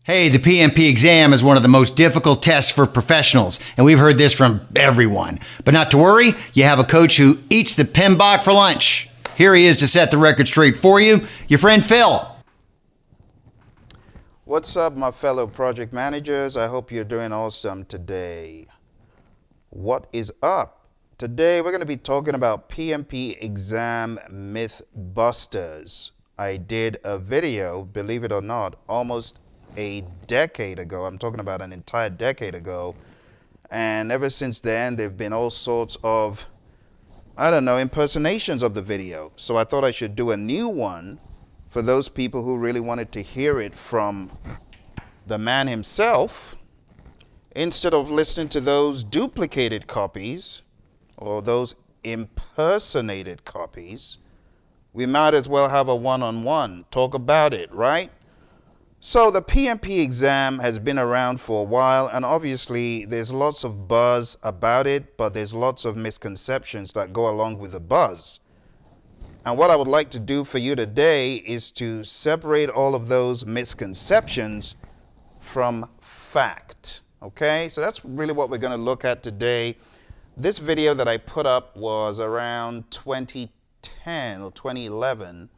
Hey, the PMP exam is one of the most difficult tests for professionals, and we've heard this from everyone. But not to worry, you have a coach who eats the Pmbok for lunch. Here he is to set the record straight for you, your friend Phil. What's up, my fellow project managers? I hope you're doing awesome today. What is up? Today we're going to be talking about PMP exam myth busters. I did a video, believe it or not, almost a decade ago. I'm talking about an entire decade ago. And ever since then, there have been all sorts of, impersonations of the video. So I thought I should do a new one for those people who really wanted to hear it from the man himself, instead of listening to those duplicated copies or those impersonated copies. We might as well have a one-on-one, talk about it, right? So the PMP exam has been around for a while, and obviously there's lots of buzz about it, but there's lots of misconceptions that go along with the buzz. And what I would like to do for you today is to separate all of those misconceptions from fact. Okay, so that's really what we're going to look at today. This video that I put up was around 2010 or 2011.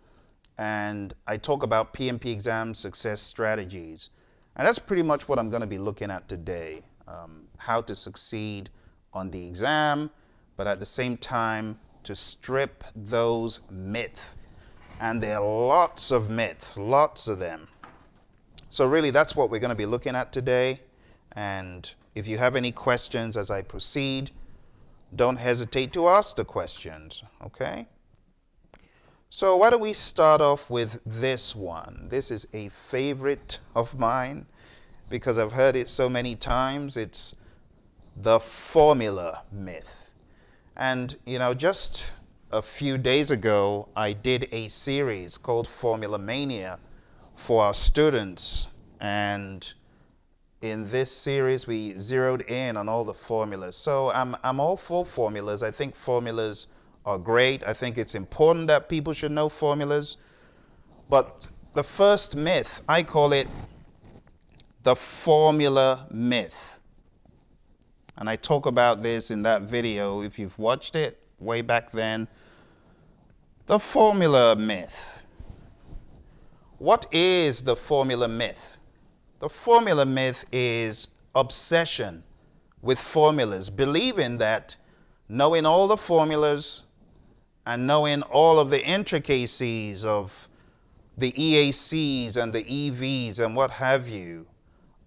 And I talk about PMP exam success strategies. And that's pretty much what I'm going to be looking at today. How to succeed on the exam, but at the same time, to strip those myths. And there are lots of myths, lots of them. So really, that's what we're going to be looking at today. And if you have any questions as I proceed, don't hesitate to ask the questions, okay? So why don't we start off with this one? This is a favorite of mine because I've heard it so many times. It's the formula myth. And, just a few days ago, I did a series called Formula Mania for our students. And in this series, we zeroed in on all the formulas. So I'm all for formulas. I think formulas are great. I think it's important that people should know formulas. But the first myth, I call it the formula myth. And I talk about this in that video, if you've watched it way back then. The formula myth. What is the formula myth? The formula myth is obsession with formulas, believing that knowing all the formulas and knowing all of the intricacies of the EACs and the EVs and what have you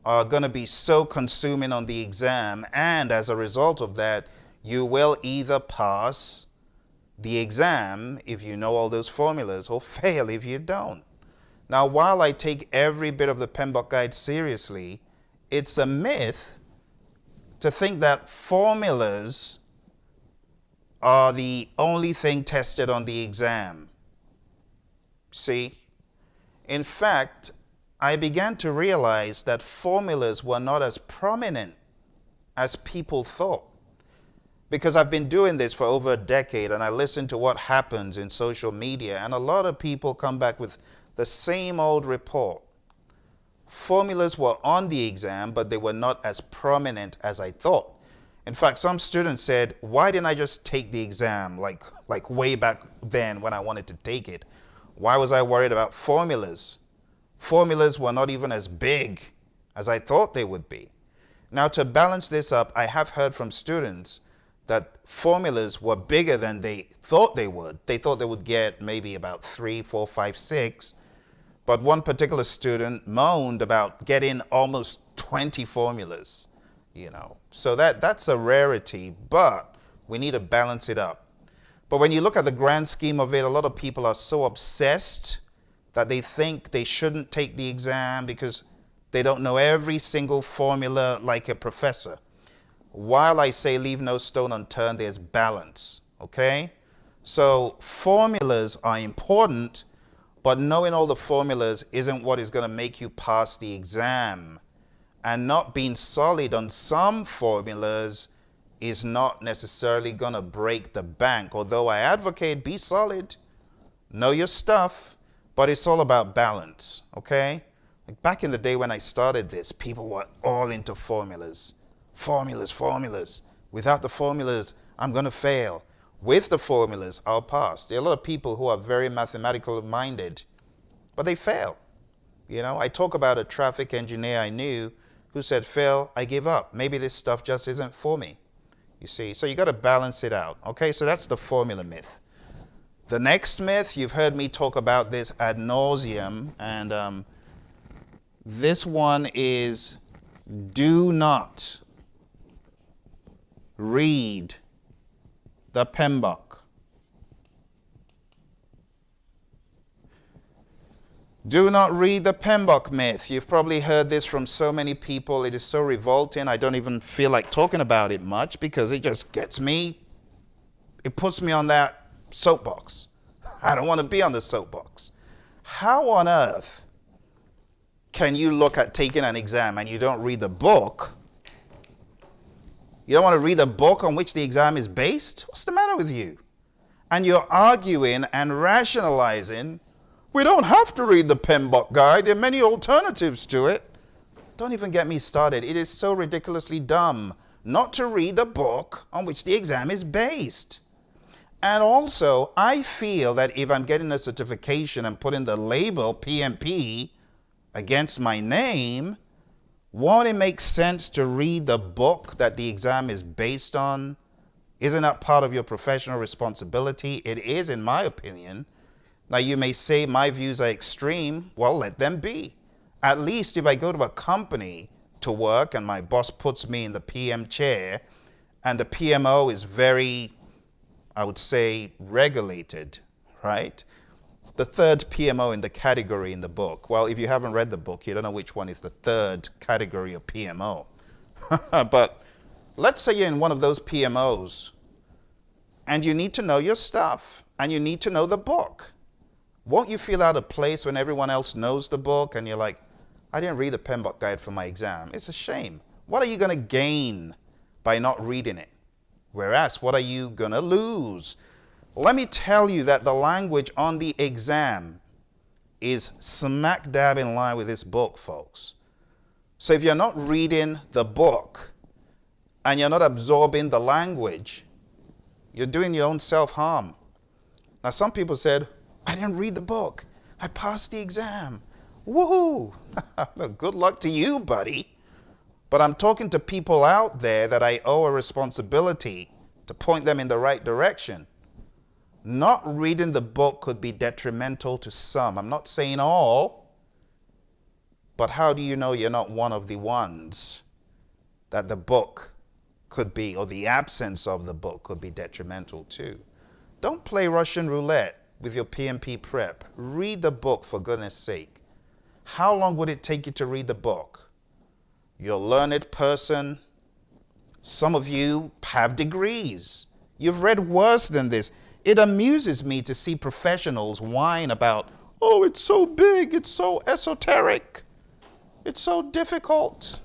are going to be so consuming on the exam, and as a result of that, you will either pass the exam if you know all those formulas or fail if you don't. Now, while I take every bit of the Pmbok Guide seriously, it's a myth to think that formulas are the only thing tested on the exam. See? In fact, I began to realize that formulas were not as prominent as people thought. Because I've been doing this for over a decade, and I listen to what happens in social media, and a lot of people come back with the same old report. Formulas were on the exam, but they were not as prominent as I thought. In fact, some students said, why didn't I just take the exam like way back then when I wanted to take it? Why was I worried about formulas? Formulas were not even as big as I thought they would be. Now, to balance this up, I have heard from students that formulas were bigger than they thought they would. They thought they would get maybe about 3, 4, 5, 6. But one particular student moaned about getting almost 20 formulas. So that's a rarity, but we need to balance it up. But when you look at the grand scheme of it, a lot of people are so obsessed that they think they shouldn't take the exam because they don't know every single formula like a professor. While I say leave no stone unturned, there's balance, okay? So formulas are important, but knowing all the formulas isn't what is going to make you pass the exam. And not being solid on some formulas is not necessarily going to break the bank. Although I advocate be solid, know your stuff, but it's all about balance, okay? Like back in the day when I started this, people were all into formulas. Formulas, formulas. Without the formulas, I'm going to fail. With the formulas, I'll pass. There are a lot of people who are very mathematical minded, but they fail. You know, I talk about a traffic engineer I knew who said, Phil, I give up. Maybe this stuff just isn't for me. You see, so you got to balance it out. Okay, so that's the formula myth. The next myth, you've heard me talk about this ad nauseum, and this one is do not read the Pmbok. Do not read the Pmbok myth. You've probably heard this from so many people. It is so revolting. I don't even feel like talking about it much because it just gets me, it puts me on that soapbox. I don't want to be on the soapbox. How on earth can you look at taking an exam and you don't read the book? You don't want to read the book on which the exam is based? What's the matter with you? And you're arguing and rationalizing, we don't have to read the Pmbok guide. There are many alternatives to it. Don't even get me started. It is so ridiculously dumb not to read the book on which the exam is based. And also, I feel that if I'm getting a certification and putting the label PMP against my name, won't it make sense to read the book that the exam is based on? Isn't that part of your professional responsibility? It is, in my opinion. Now, you may say my views are extreme. Well, let them be. At least if I go to a company to work and my boss puts me in the PM chair and the PMO is very, I would say, regulated, right? The third PMO in the category in the book. Well, if you haven't read the book, you don't know which one is the third category of PMO. But let's say you're in one of those PMOs and you need to know your stuff and you need to know the book. Won't you feel out of place when everyone else knows the book and you're like, I didn't read the Pmbok guide for my exam? It's a shame. What are you going to gain by not reading it? Whereas, what are you going to lose? Let me tell you that the language on the exam is smack dab in line with this book, folks. So if you're not reading the book and you're not absorbing the language, you're doing your own self-harm. Now, some people said, I didn't read the book. I passed the exam. Woohoo! Good luck to you, buddy. But I'm talking to people out there that I owe a responsibility to point them in the right direction. Not reading the book could be detrimental to some. I'm not saying all, but how do you know you're not one of the ones that the book could be, or the absence of the book could be detrimental to? Don't play Russian roulette with your PMP prep. Read the book, for goodness sake. How long would it take you to read the book? You're a learned person. Some of you have degrees. You've read worse than this. It amuses me to see professionals whine about, oh, it's so big, it's so esoteric, it's so difficult.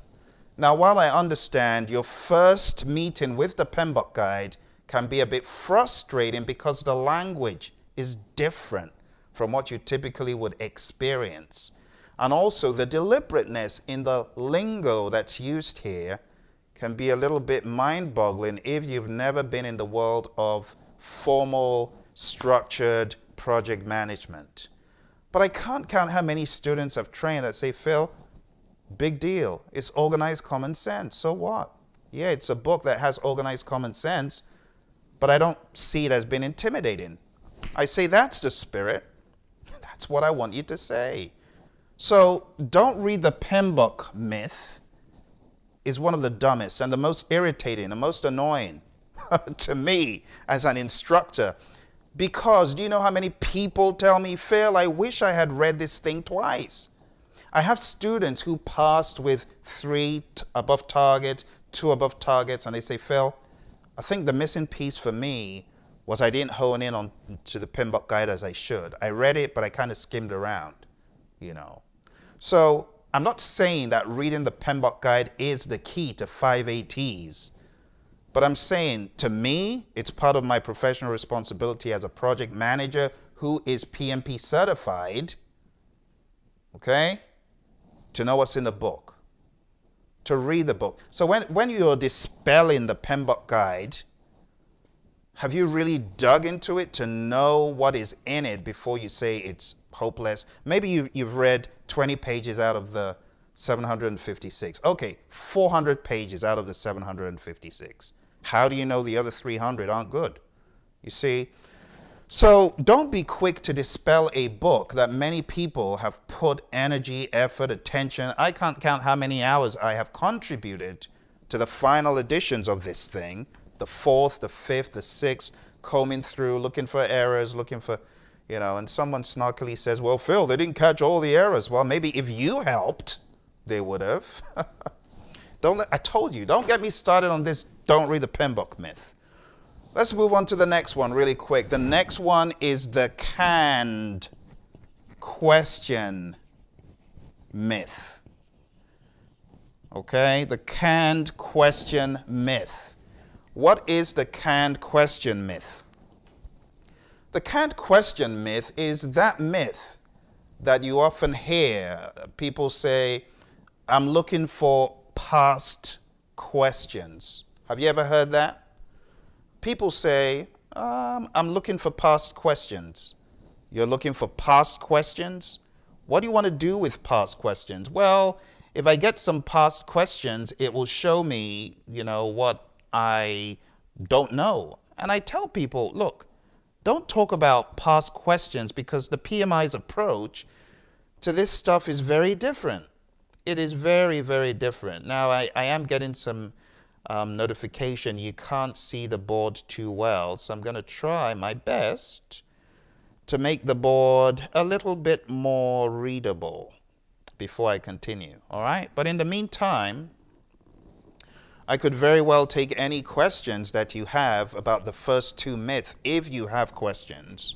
Now, while I understand your first meeting with the Pmbok guide can be a bit frustrating because the language is different from what you typically would experience. And also the deliberateness in the lingo that's used here can be a little bit mind-boggling if you've never been in the world of formal, structured project management. But I can't count how many students I've trained that say, Phil, big deal. It's organized common sense. So what? Yeah, it's a book that has organized common sense, but I don't see it as being intimidating. I say that's the spirit. That's what I want you to say. So don't read the Pmbok myth is one of the dumbest and the most irritating, the most annoying to me as an instructor. Because do you know how many people tell me, Phil, I wish I had read this thing twice. I have students who passed with 3 above targets, 2 above targets, and they say, Phil, I think the missing piece for me was I didn't hone in on to the Pmbok guide as I should. I read it, but I kind of skimmed around, you know. So I'm not saying that reading the Pmbok guide is the key to 5 ATs, but I'm saying, to me, it's part of my professional responsibility as a project manager who is PMP certified, okay, to know what's in the book, to read the book. So when you're dispelling the Pmbok guide, have you really dug into it to know what is in it before you say it's hopeless? Maybe you've read 20 pages out of the 756. Okay, 400 pages out of the 756. How do you know the other 300 aren't good? You see? So don't be quick to dispel a book that many people have put energy, effort, attention. I can't count how many hours I have contributed to the final editions of this thing. The fourth, the fifth, the sixth, combing through, looking for errors, looking for, and someone snarkily says, well, Phil, they didn't catch all the errors. Well, maybe if you helped, they would have. I told you, don't get me started on this, don't read the Pmbok myth. Let's move on to the next one really quick. The next one is the canned question myth. Okay, the canned question myth. What is the canned question myth? The canned question myth is that myth that you often hear. People say, I'm looking for past questions. Have you ever heard that? People say, I'm looking for past questions. You're looking for past questions? What do you want to do with past questions? Well, if I get some past questions, it will show me, what I don't know. And I tell people, look, don't talk about past questions because the PMI's approach to this stuff is very different. It is very, very different. Now, I am getting some notification. You can't see the board too well, so I'm going to try my best to make the board a little bit more readable before I continue. All right? But in the meantime, I could very well take any questions that you have about the first two myths, if you have questions.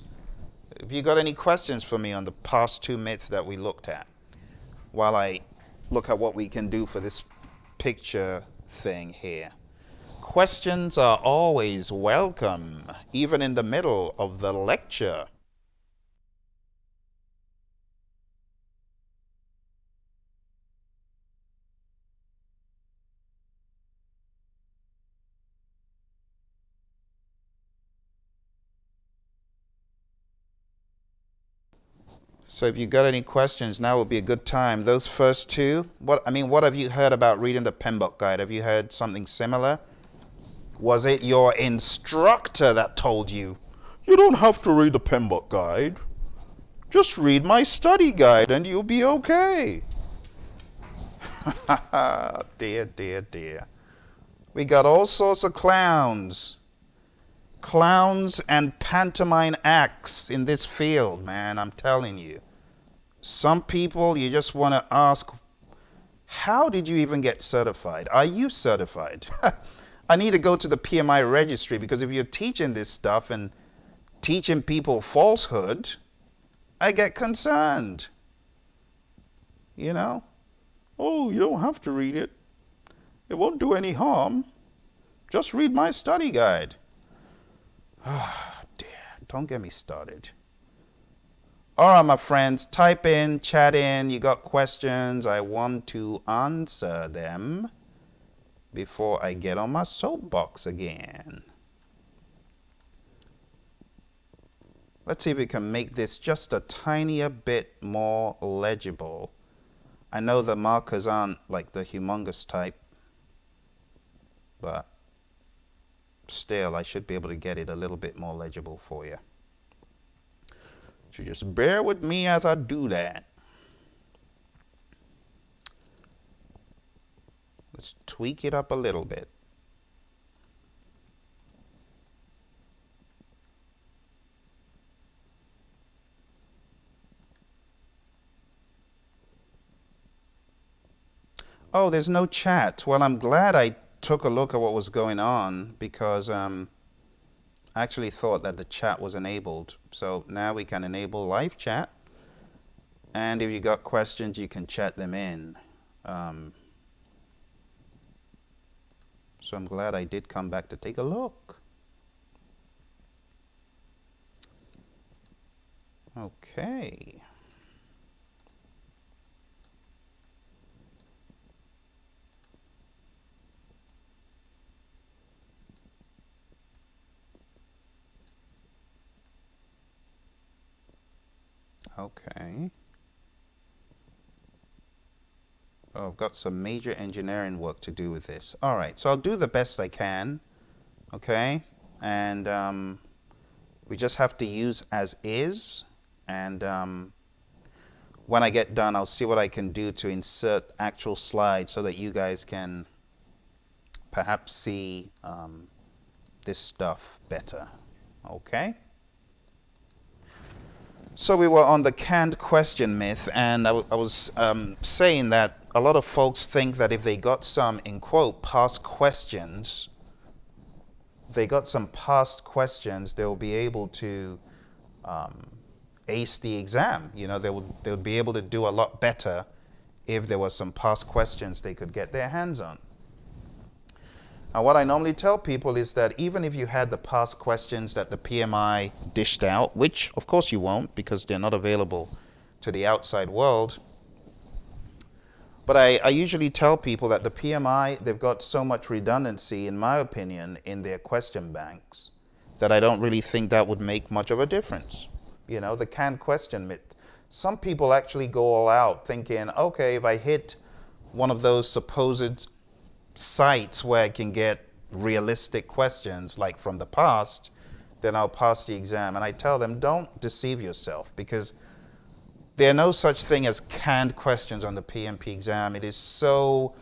Have you got any questions for me on the past two myths that we looked at? While I look at what we can do for this picture thing here. Questions are always welcome, even in the middle of the lecture. So if you got any questions, now would be a good time. Those first two, what have you heard about reading the Pmbok guide? Have you heard something similar? Was it your instructor that told you, you don't have to read the Pmbok guide. Just read my study guide and you'll be okay. Dear, dear, dear. We got all sorts of clowns. Clowns and pantomime acts in this field, man, I'm telling you. Some people, you just want to ask, how did you even get certified? Are you certified? I need to go to the PMI registry, because if you're teaching this stuff and teaching people falsehood, I get concerned. Oh, you don't have to read it. It won't do any harm. Just read my study guide. Ah, dear, don't get me started. All right, my friends, type in, chat in. You got questions. I want to answer them before I get on my soapbox again. Let's see if we can make this just a tinier bit more legible. I know the markers aren't like the humongous type, but still, I should be able to get it a little bit more legible for you. So just bear with me as I do that. Let's tweak it up a little bit. Oh, there's no chat. Well, I'm glad I took a look at what was going on, because I actually thought that the chat was enabled. So now we can enable live chat. And if you got questions, you can chat them in. So I'm glad I did come back to take a look. Okay. Okay. Oh, I've got some major engineering work to do with this. All right, so I'll do the best I can. Okay, and we just have to use as is, and when I get done, I'll see what I can do to insert actual slides so that you guys can perhaps see this stuff better. Okay? So we were on the canned question myth, and I was saying that a lot of folks think that if they got some, in quote, past questions, they'll be able to ace the exam. You know, they would be able to do a lot better if there were some past questions they could get their hands on. And what I normally tell people is that even if you had the past questions that the PMI dished out, which of course you won't because they're not available to the outside world, but I usually tell people that the PMI, they've got so much redundancy, in my opinion, in their question banks that I don't really think that would make much of a difference. You know, the canned question myth. Some people actually go all out thinking, okay, if I hit one of those supposed sites where I can get realistic questions like from the past, then I'll pass the exam. And I tell them, don't deceive yourself, because there are no such thing as canned questions on the PMP exam. It is so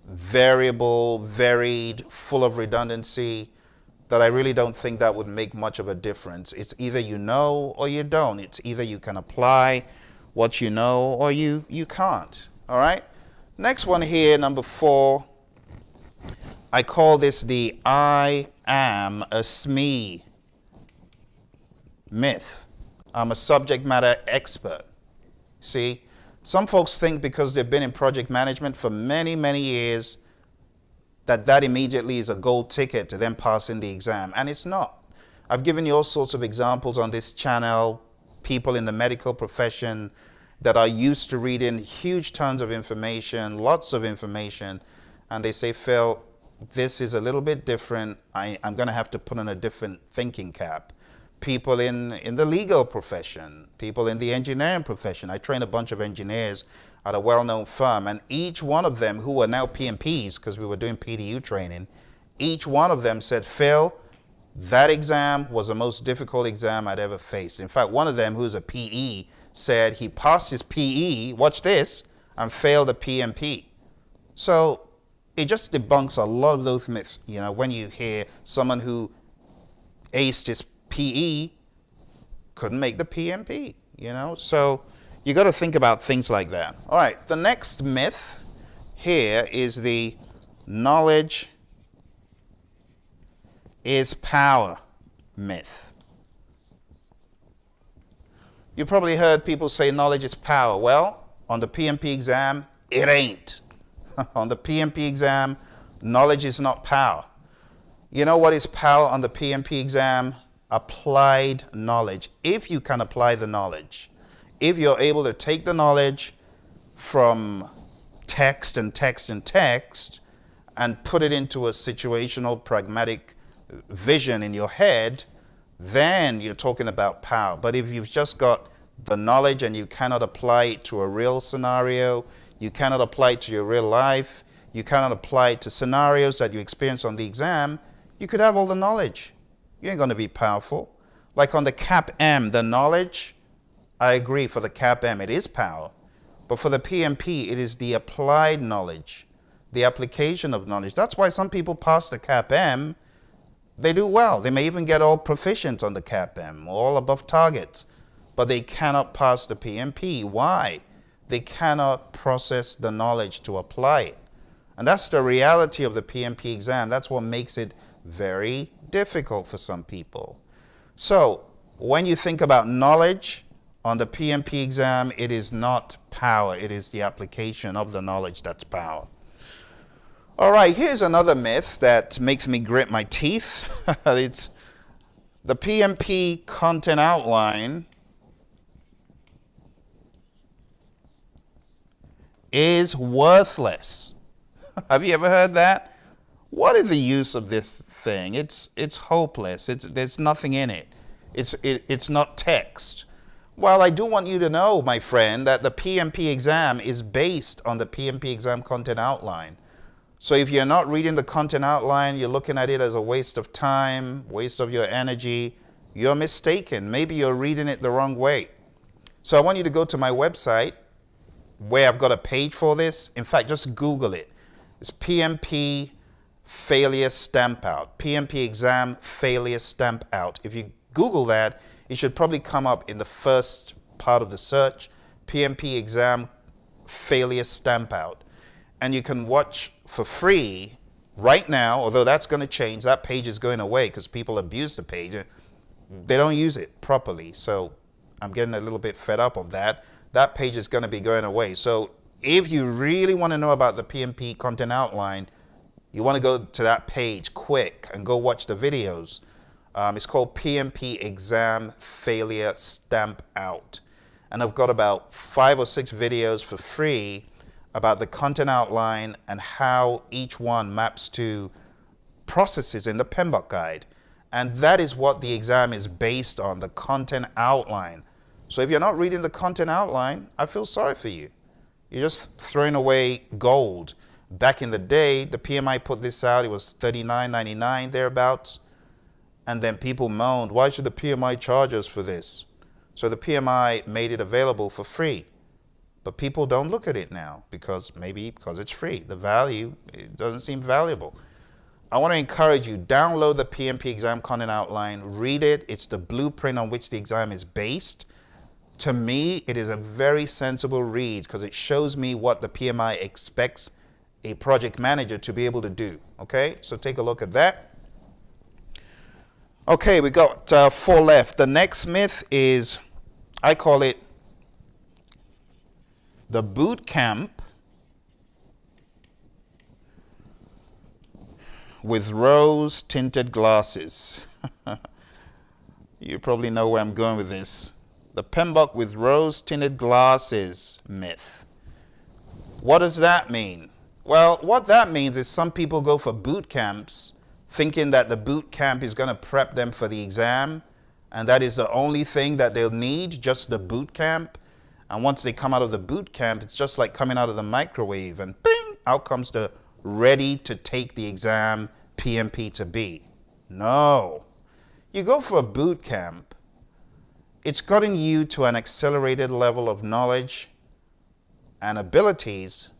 variable, varied, full of redundancy that I really don't think that would make much of a difference. It's either you know or you don't. It's either you can apply what you know or you can't. All right? Next one here, number 4. I call this the I am a SME myth. I'm a subject matter expert. See, some folks think because they've been in project management for many, many years that immediately is a gold ticket to them passing the exam, and it's not. I've given you all sorts of examples on this channel, people in the medical profession that are used to reading huge tons of information, lots of information, and they say, Phil, this is a little bit different. I'm going to have to put on a different thinking cap. People in the legal profession, people in the engineering profession. I train a bunch of engineers at a well-known firm, and each one of them, who are now PMPs, because we were doing PDU training, each one of them said, Phil, that exam was the most difficult exam I'd ever faced. In fact, one of them, who's a PE, said he passed his PE, watch this, and failed a PMP. So it just debunks a lot of those myths. You know, when you hear someone who aced his PE couldn't make the PMP, you know, so you got to think about things like that. All right, the next myth here is the knowledge is power myth. You probably heard people say knowledge is power. Well, on the PMP exam, it ain't. On the PMP exam, knowledge is not power. You know what is power on the PMP exam? Applied knowledge. If you can apply the knowledge, if you're able to take the knowledge from text and text and text and put it into a situational, pragmatic vision in your head, then you're talking about power. But if you've just got the knowledge and you cannot apply it to a real scenario, you cannot apply it to your real life, you cannot apply it to scenarios that you experience on the exam, you could have all the knowledge. You ain't going to be powerful. Like on the CAP-M, the knowledge, I agree, for the CAP-M, it is power. But for the PMP, it is the applied knowledge, the application of knowledge. That's why some people pass the CAP-M. They do well. They may even get all proficient on the CAP-M, all above targets. But they cannot pass the PMP. Why? They cannot process the knowledge to apply it. And that's the reality of the PMP exam. That's what makes it very difficult for some people. So when you think about knowledge on the PMP exam, it is not power. It is the application of the knowledge that's power. All right, here's another myth that makes me grit my teeth. It's the PMP content outline is worthless. Have you ever heard that? What is the use of this thing? It's hopeless. There's nothing in it. It's not text. Well, I do want you to know, my friend, that the PMP exam is based on the PMP exam content outline. So if you're not reading the content outline, you're looking at it as a waste of time, waste of your energy, you're mistaken. Maybe you're reading it the wrong way. So I want you to go to my website where I've got a page for this. In fact, just Google it. It's PMP failure stamp out. PMP exam failure stamp out. If you Google that, it should probably come up in the first part of the search, PMP exam failure stamp out. And you can watch for free right now, although that's going to change. That page is going away because people abuse the page. They don't use it properly. So I'm getting a little bit fed up of that. That page is going to be going away. So if you really want to know about the PMP content outline, you want to go to that page quick and go watch the videos. It's called PMP Exam Failure Stamp Out. And I've got about 5 or 6 videos for free about the content outline and how each one maps to processes in the Pmbok guide. And that is what the exam is based on, the content outline. So if you're not reading the content outline, I feel sorry for you. You're just throwing away gold. Back in the day, the PMI put this out. It was $39.99 thereabouts. And then people moaned, why should the PMI charge us for this? So the PMI made it available for free. But people don't look at it now because it's free. The value, it doesn't seem valuable. I want to encourage you, download the PMP exam content outline, read it. It's the blueprint on which the exam is based. To me, it is a very sensible read because it shows me what the PMI expects a project manager to be able to do. Okay, so take a look at that. Okay, we got 4 left. The next myth is, I call it the boot camp with rose tinted glasses. You probably know where I'm going with this. The Pmbok with rose tinted glasses myth. What does that mean? Well, what that means is some people go for boot camps thinking that the boot camp is going to prep them for the exam, and that is the only thing that they'll need, just the boot camp. And once they come out of the boot camp, it's just like coming out of the microwave, and bing, out comes the ready to take the exam PMP to be. No. You go for a boot camp, it's gotten you to an accelerated level of knowledge and abilities.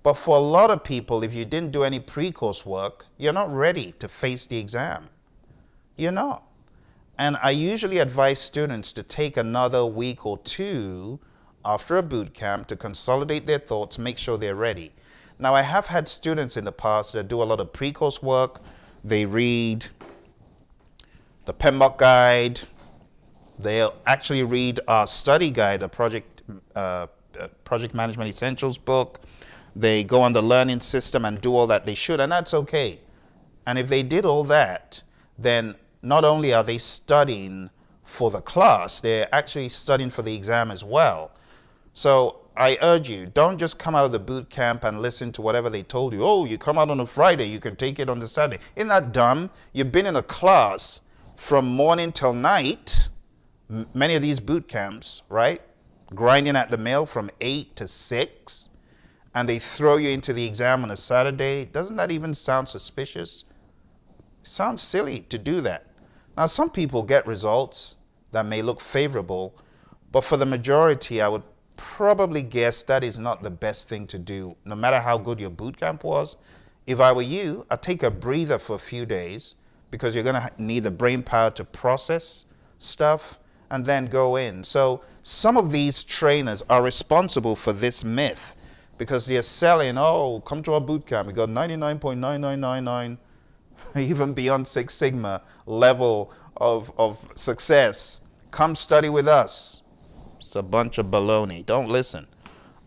But for a lot of people, if you didn't do any pre-course work, you're not ready to face the exam. You're not. And I usually advise students to take another week or 2 after a boot camp to consolidate their thoughts, make sure they're ready. Now, I have had students in the past that do a lot of pre-course work. They read the Pmbok guide. They'll actually read our study guide, the Project Management Essentials book. They go on the learning system and do all that they should, and that's okay. And if they did all that, then not only are they studying for the class, they're actually studying for the exam as well. So I urge you, don't just come out of the boot camp and listen to whatever they told you. Oh, you come out on a Friday, you can take it on the Saturday. Isn't that dumb? You've been in a class from morning till night, many of these boot camps, right? Grinding at the mill from 8 to 6. And they throw you into the exam on a Saturday. Doesn't that even sound suspicious? It sounds silly to do that. Now, some people get results that may look favorable, but for the majority, I would probably guess that is not the best thing to do, no matter how good your boot camp was. If I were you, I'd take a breather for a few days because you're going to need the brain power to process stuff and then go in. So some of these trainers are responsible for this myth, because they're selling, oh, come to our boot camp. We got 99.9999, even beyond Six Sigma level of success. Come study with us. It's a bunch of baloney. Don't listen.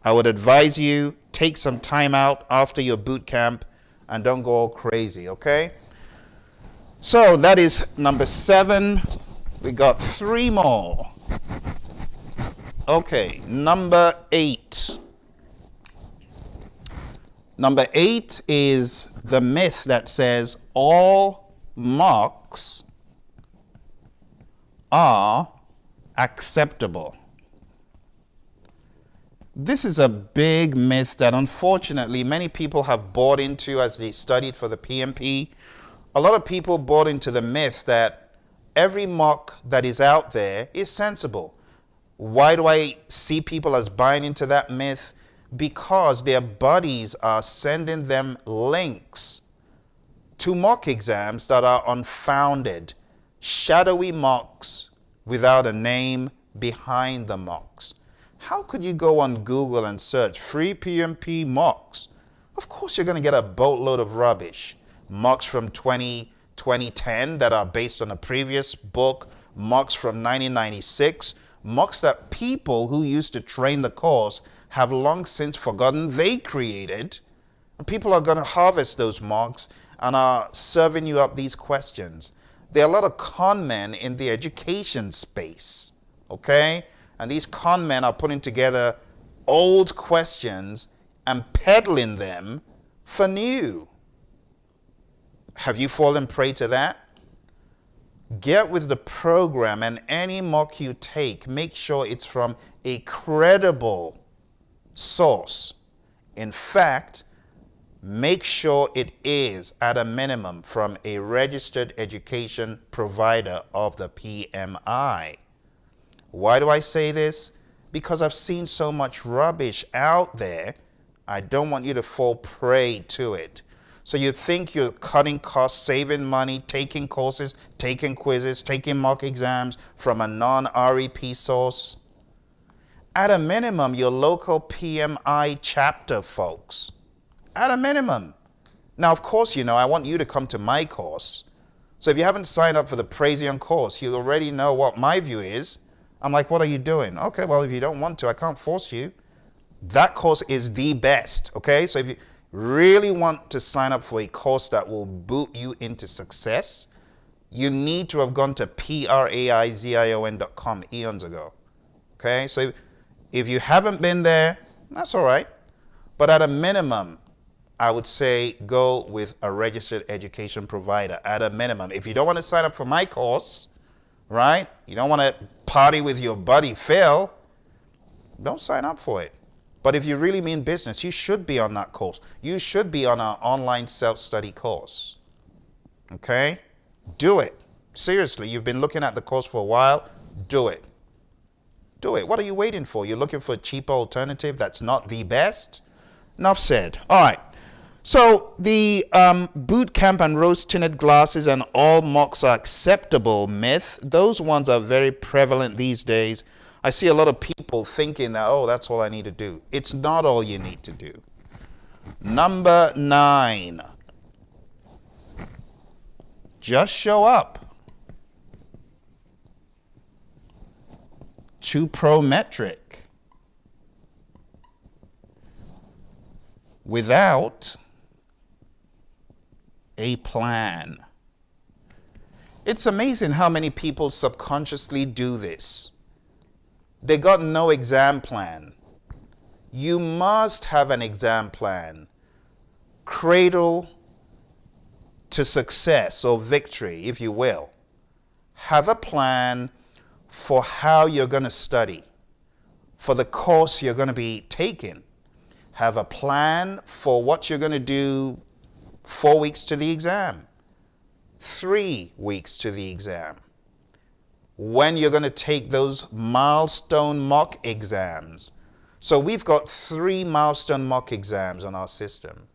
I would advise you, take some time out after your boot camp and don't go all crazy, okay? So that is number 7. We got 3 more. Okay, number 8. Number 8 is the myth that says all marks are acceptable. This is a big myth that unfortunately many people have bought into as they studied for the PMP. A lot of people bought into the myth that every mock that is out there is sensible. Why do I see people as buying into that myth? Because their buddies are sending them links to mock exams that are unfounded, shadowy mocks without a name behind the mocks. How could you go on Google and search free PMP mocks? Of course you're going to get a boatload of rubbish. Mocks from 2010 that are based on a previous book, mocks from 1996, mocks that people who used to train the course have long since forgotten they created. And people are going to harvest those mocks and are serving you up these questions. There are a lot of con men in the education space, okay? And these con men are putting together old questions and peddling them for new. Have you fallen prey to that? Get with the program, and any mock you take, make sure it's from a credible source. In fact, make sure it is, at a minimum, from a registered education provider of the PMI. Why do I say this? Because I've seen so much rubbish out there. I don't want you to fall prey to it. So you think you're cutting costs, saving money, taking courses, taking quizzes, taking mock exams from a non-REP source. At a minimum, your local PMI chapter, folks. At a minimum. Now, of course, I want you to come to my course. So if you haven't signed up for the Praizion course, you already know what my view is. I'm like, what are you doing? Okay, well, if you don't want to, I can't force you. That course is the best, okay? So if you really want to sign up for a course that will boot you into success, you need to have gone to praizion.com eons ago, okay? So if you haven't been there, that's all right. But at a minimum, I would say go with a registered education provider at a minimum. If you don't want to sign up for my course, right? You don't want to party with your buddy Phil, don't sign up for it. But if you really mean business, you should be on that course. You should be on our online self-study course. Okay? Do it. Seriously, you've been looking at the course for a while. Do it. Do it. What are you waiting for? You're looking for a cheaper alternative that's not the best? Enough said. All right. So the boot camp and rose-tinted glasses and all mocks are acceptable myth, those ones are very prevalent these days. I see a lot of people thinking that, oh, that's all I need to do. It's not all you need to do. Number 9. Just show up. Too pro-metric. Without a plan. It's amazing how many people subconsciously do this. They got no exam plan. You must have an exam plan. Cradle to success or victory, if you will. Have a plan for how you're going to study, for the course you're going to be taking. Have a plan for what you're going to do 4 weeks to the exam, 3 weeks to the exam. When you're going to take those milestone mock exams. So we've got 3 milestone mock exams on our system.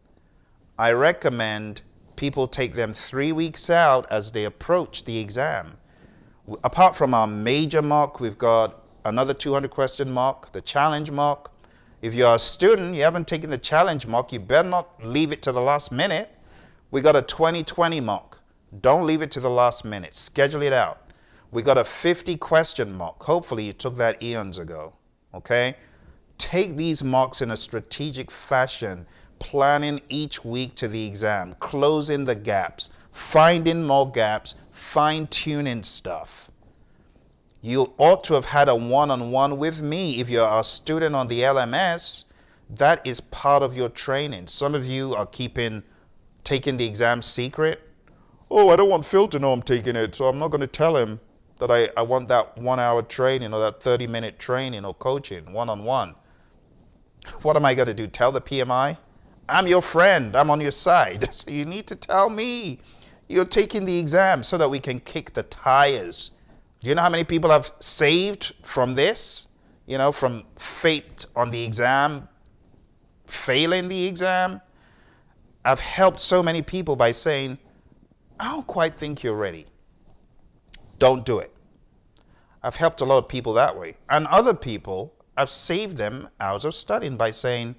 I recommend people take them 3 weeks out as they approach the exam. Apart from our major mock, we've got another 200 question mock, the challenge mock. If you're a student, you haven't taken the challenge mock, you better not leave it to the last minute. We got a 2020 mock. Don't leave it to the last minute. Schedule it out. We got a 50 question mock. Hopefully you took that eons ago, okay? Take these mocks in a strategic fashion, planning each week to the exam, closing the gaps, finding more gaps, fine-tuning stuff. You ought to have had a one-on-one with me. If you're a student on the LMS, that is part of your training. Some of you are taking the exam secret. Oh, I don't want Phil to know I'm taking it, so I'm not going to tell him. that I want that 1 hour training or that 30-minute training or coaching one-on-one. What am I going to do? Tell the PMI? I'm your friend. I'm on your side. So you need to tell me you're taking the exam so that we can kick the tires. Do you know how many people I've saved from this? From fate on the exam, failing the exam. I've helped so many people by saying, I don't quite think you're ready. Don't do it. I've helped a lot of people that way. And other people, I've saved them hours of studying by saying,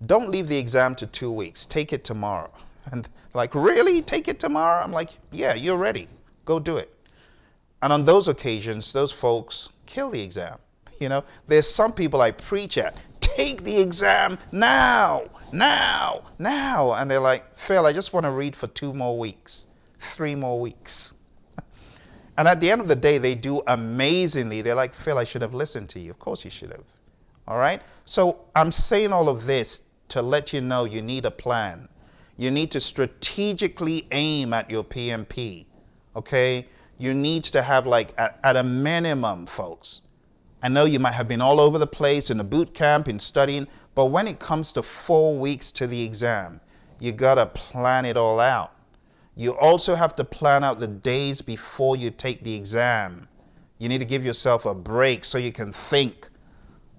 don't leave the exam to 2 weeks. Take it tomorrow. And like, really? Take it tomorrow? I'm like, yeah, you're ready. Go do it. And on those occasions, those folks kill the exam. There's some people I preach at. Take the exam now. And they're like, Phil, I just want to read for 2 more weeks, 3 more weeks. And at the end of the day, they do amazingly. They're like, Phil, I should have listened to you. Of course you should have. All right? So I'm saying all of this to let you know you need a plan. You need to strategically aim at your PMP. Okay? You need to have at a minimum, folks. I know you might have been all over the place in the boot camp, in studying, but when it comes to 4 weeks to the exam, you got to plan it all out. You also have to plan out the days before you take the exam. You need to give yourself a break so you can think.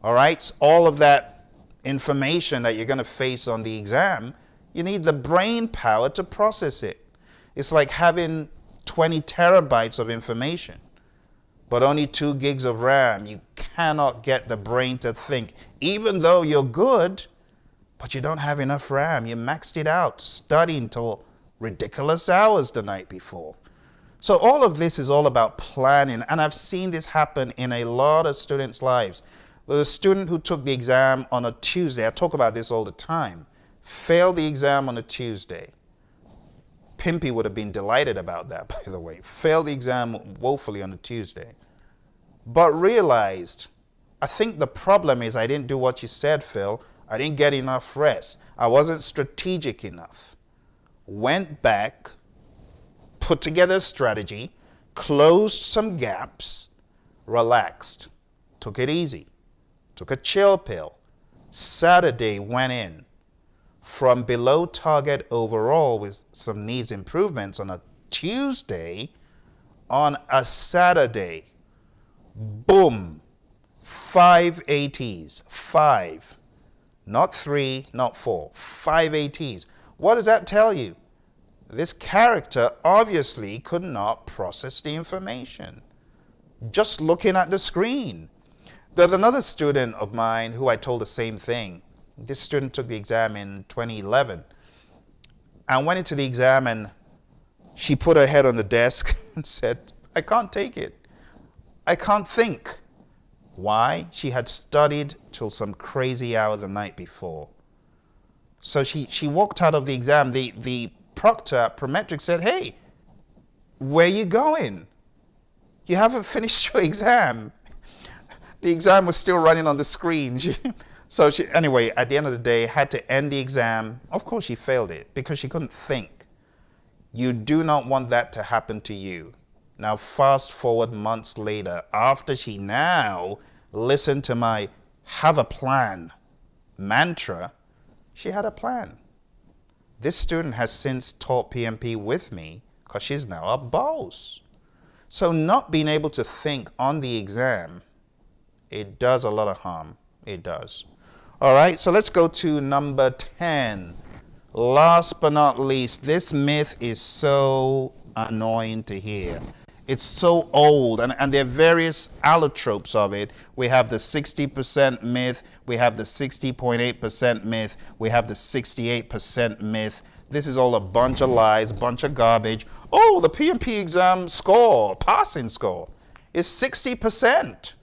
All right? So all of that information that you're going to face on the exam, you need the brain power to process it. It's like having 20 terabytes of information, but only 2 gigs of RAM. You cannot get the brain to think. Even though you're good, but you don't have enough RAM. You maxed it out, studying till ridiculous hours the night before. So all of this is all about planning, and I've seen this happen in a lot of students' lives. There's a student who took the exam on a Tuesday. I talk about this all the time. Failed the exam on a Tuesday. Pimpy would have been delighted about that, by the way. Failed the exam woefully on a Tuesday. But realized, I think the problem is I didn't do what you said, Phil. I didn't get enough rest. I wasn't strategic enough. Went back, put together a strategy, closed some gaps, relaxed, took it easy, took a chill pill. Saturday went in. From below target overall with some needs improvements on a Tuesday, on a Saturday, boom, 5 ATs, 5, not 3, not 4, 5 ATs. What does that tell you? This character obviously could not process the information, just looking at the screen. There's another student of mine who I told the same thing. This student took the exam in 2011 and went into the exam, and she put her head on the desk and said, I can't take it. I can't think. Why? She had studied till some crazy hour the night before. So she walked out of the exam. The proctor at Prometric said, hey, where are you going? You haven't finished your exam. The exam was still running on the screen. So anyway, at the end of the day, had to end the exam. Of course, she failed it because she couldn't think. You do not want that to happen to you. Now, fast forward months later, after she now listened to my have a plan mantra, she had a plan. This student has since taught PMP with me because she's now a boss. So not being able to think on the exam, it does a lot of harm. It does. All right, so let's go to number 10. Last but not least, this myth is so annoying to hear. It's so old, and there are various allotropes of it. We have the 60% myth, we have the 60.8% myth, we have the 68% myth. This is all a bunch of lies, bunch of garbage. Oh, the PMP exam score, passing score, is 60%.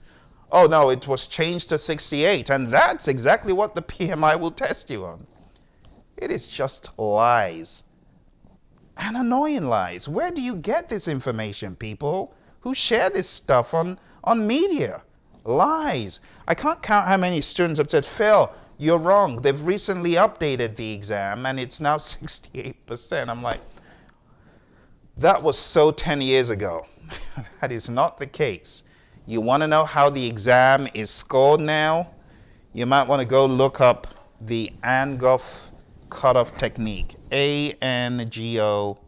Oh no, it was changed to 68, and that's exactly what the PMI will test you on. It is just lies. And annoying lies. Where do you get this information, people who share this stuff on media? Lies. I can't count how many students have said, Phil, you're wrong. They've recently updated the exam and it's now 68%. I'm like, that was so 10 years ago. that is not the case. You want to know how the exam is scored now? You might want to go look up the Angoff cutoff technique. ANGO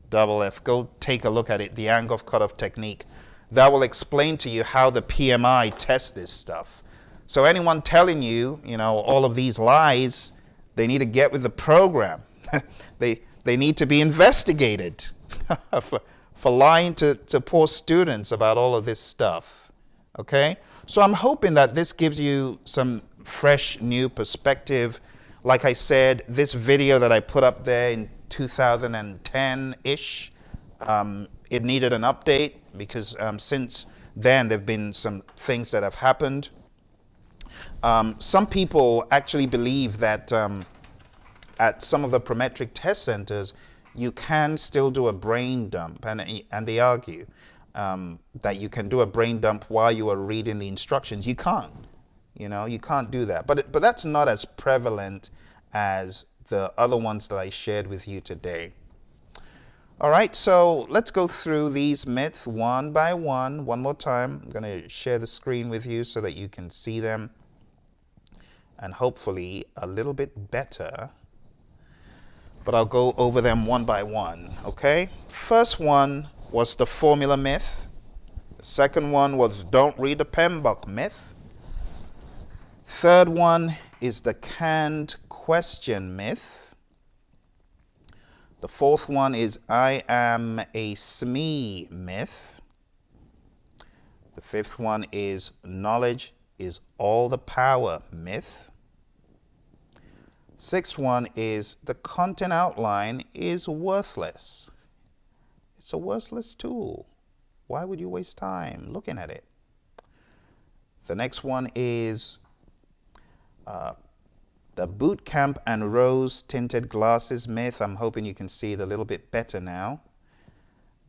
double F. Go take a look at it, the Angoff cutoff technique. That will explain to you how the PMI tests this stuff. So anyone telling you, all of these lies, they need to get with the program. they need to be investigated for lying to poor students about all of this stuff. Okay? So I'm hoping that this gives you some fresh new perspective. Like I said, this video that I put up there in 2010-ish, it needed an update because since then there have been some things that have happened. Some people actually believe that at some of the prometric test centers, you can still do a brain dump, and they argue that you can do a brain dump while you are reading the instructions. You can't. You can't do that. But that's not as prevalent as the other ones that I shared with you today. All right, so let's go through these myths one by one. One more time. I'm going to share the screen with you so that you can see them, and hopefully a little bit better. But I'll go over them one by one, okay? First one was the formula myth. The second one was don't read the Pmbok myth. Third one is the canned question myth. The fourth one is I am a SME myth. The fifth one is knowledge is all the power myth. Sixth one is the content outline is worthless. It's a worthless tool. Why would you waste time looking at it? The next one is the boot camp and rose tinted glasses myth. I'm hoping you can see it a little bit better now.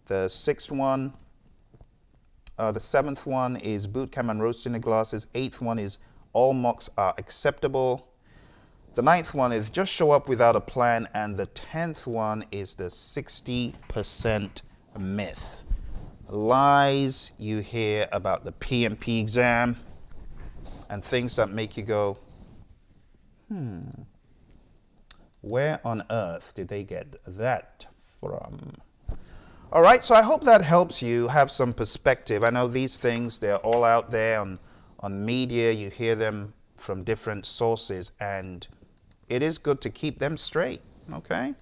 The seventh one is boot camp and rose tinted glasses. Eighth one is all mocks are acceptable. The ninth one is just show up without a plan. And the 10th one is the 60% myth. Lies you hear about the PMP exam and things that make you go, where on earth did they get that from? All right, so I hope that helps you have some perspective. I know these things, they're all out there on media. You hear them from different sources, and it is good to keep them straight, okay?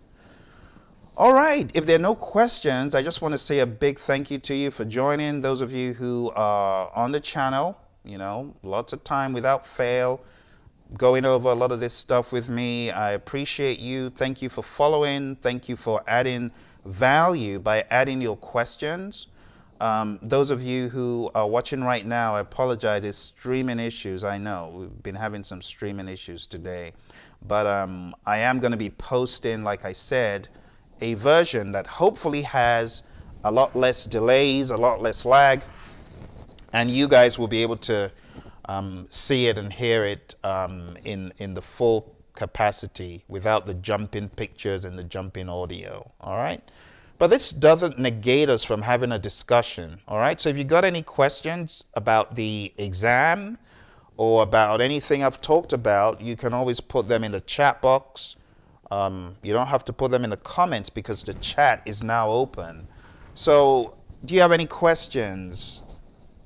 All right, if there are no questions, I just want to say a big thank you to you for joining. Those of you who are on the channel, lots of time without fail, going over a lot of this stuff with me. I appreciate you. Thank you for following. Thank you for adding value by adding your questions. Those of you who are watching right now, I apologize. It's streaming issues. I know we've been having some streaming issues today, but I am going to be posting, like I said, a version that hopefully has a lot less delays, a lot less lag, and you guys will be able to see it and hear it in the full capacity without the jumping pictures and the jumping audio. All right, but this doesn't negate us from having a discussion. All right, so if you got any questions about the exam or about anything I've talked about, you can always put them in the chat box. You don't have to put them in the comments because the chat is now open. So do you have any questions?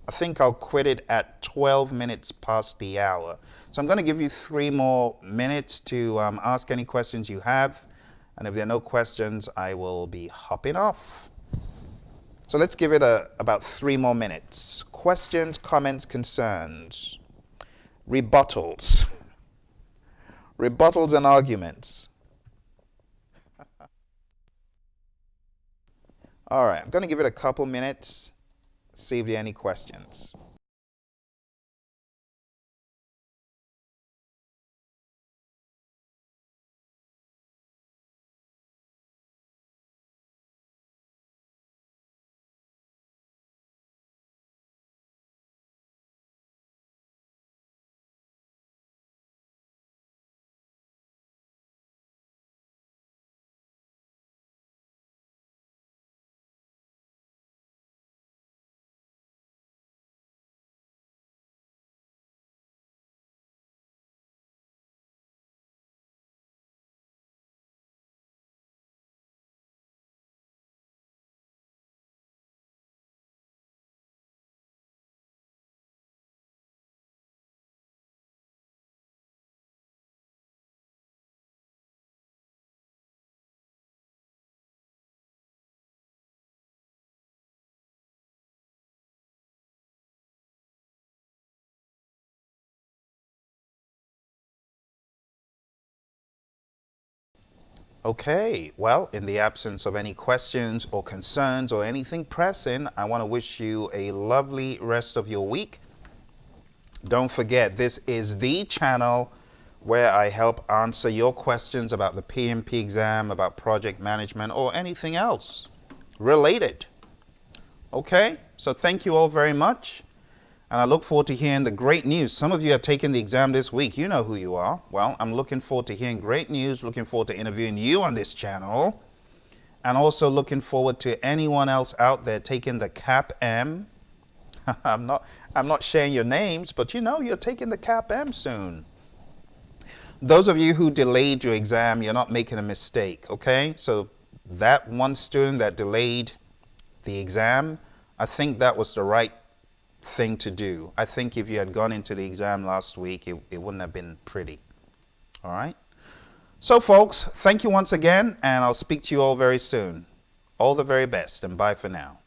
I think I'll quit it at 12 minutes past the hour. So I'm going to give you 3 more minutes to ask any questions you have. And if there are no questions, I will be hopping off. So let's give it about 3 more minutes. Questions, comments, concerns, rebuttals, rebuttals and arguments. All right, I'm going to give it a couple minutes. See if there are any questions. Okay, well, in the absence of any questions or concerns or anything pressing, I want to wish you a lovely rest of your week. Don't forget, this is the channel where I help answer your questions about the PMP exam, about project management, or anything else related. Okay, so thank you all very much. And I look forward to hearing the great news. Some of you are taking the exam this week. You know who you are. Well, I'm looking forward to hearing great news, looking forward to interviewing you on this channel, and also looking forward to anyone else out there taking the CAP-M. I'm not sharing your names, but you know you're taking the CAP-M soon. Those of you who delayed your exam, you're not making a mistake, okay? So that one student that delayed the exam, I think that was the right thing to do. I think if you had gone into the exam last week, it wouldn't have been pretty. All right? So folks, thank you once again, and I'll speak to you all very soon. All the very best, and bye for now.